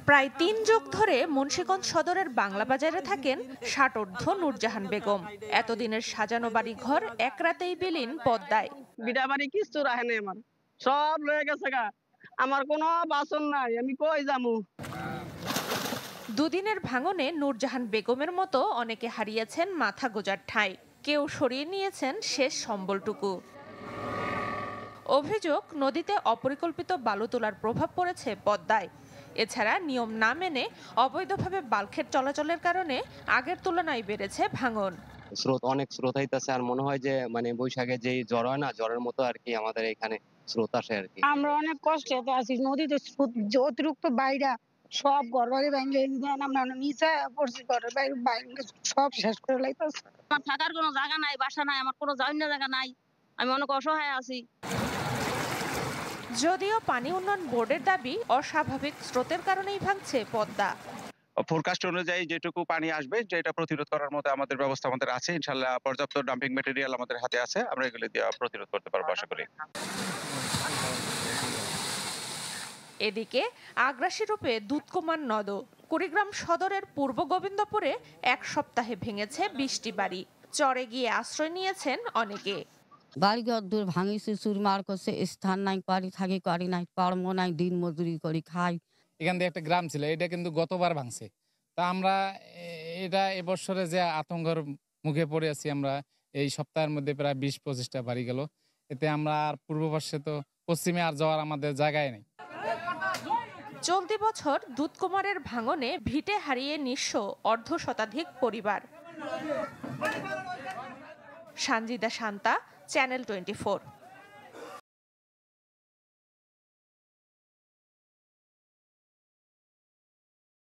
প্রায় ৩ যুগ ধরে মুন্সিগঞ্জ সদরের বাংলা বাজারে থাকেন ষাটোর্ধ্ব নূরজাহান বেগম। এতদিনের সাজানো বাড়ি ঘর এক রাতেই বিলীন পদ্মায়। বিটা বাড়ি কিছু রাখে নাই, আমার সব লয়ে গেছে গা। আমার কোনো বাসন নাই, আমি কই যামু। দুদিনের ভাঙনে নূরজাহান বেগমের মতো অনেকে হারিয়েছেন মাথা গোজার ঠাঁই, কেউ সরিয়ে নিয়েছেন শেষ সম্বলটুকু। অভিযোগ, নদীতে অপরিকল্পিত বালু তোলার প্রভাব পড়েছে পদ্মায়। এছাড়া নিয়ম না মেনে অবৈধভাবে বাল্কহেড চলাচলের কারণে আগের তুলনায় বেড়েছে ভাঙন। অনেক স্রোত হইতেছে, আর মনে হয় যে বৈশাখে যে জ্বর হয় না, জ্বরের মতো আর কি আমাদের এখানে স্রোত আসে আর কি। আমরা অনেক কষ্টে আছি, নদীতে অতিরিক্ত বাইরা সব ঘর বাড়ি ভাঙে আমরা নিচে পড়ছি, ঘরের বাইরে সব শেষ করে লাইতেছে। আমার থাকার কোনো জায়গা নাই, বাসা নাই, আমার কোনো যাওয়ার জায়গা নাই, আমি অনেক অসহায় আছি। যদিও পানি উন্নয়ন বোর্ডের দাবি অস্বাভাবিক স্রোতের কারণেই ভাঙছে পদ্মা। ফোরকাস্ট অনুযায়ী যেটুকু পানি আসবে যেটা প্রতিরোধ করার মতো আমাদের ব্যবস্থা আমাদের আছে, ইনশাআল্লাহ পর্যাপ্ত ডাম্পিং ম্যাটেরিয়াল আমাদের হাতে আছে, আমরা এগুলো দিয়ে প্রতিরোধ করতে পারবো আশা করি। এদিকে আগ্রাসী রূপে দুধকুমার নদ। কুড়িগ্রাম সদরের পূর্ব গোবিন্দপুরে এক সপ্তাহে ভেঙেছে ২০টি বাড়ি। চরে গিয়ে আশ্রয় নিয়েছেন অনেকে। বাড়িঘর দূর ভাঙিছে, চুরমার করছে, স্থান নাই, বাড়ি থাকি করি নাই, কর্ম নাই, দিন মজুরি করি খাই। এখান থেকে একটা গ্রাম ছিল, এটা কিন্তু গতবার ভাঙছে। তা আমরা এটা এবছরে যে আতঙ্কের মুখে পড়ে আছি, আমরা এই সপ্তাহের মধ্যে প্রায় ২০-২৫টা বাড়ি গেল। এতে আমরা আর পূর্ব পাশে তো পশ্চিমে আর যাওয়ার আমাদের জায়গায় নেই। চলতি বছর দুধকুমারের ভাঙনে ভিটে হারিয়ে নিঃস্ব অর্ধশতাধিক পরিবার। সানজিদা শান্তা, চ্যানেল 24।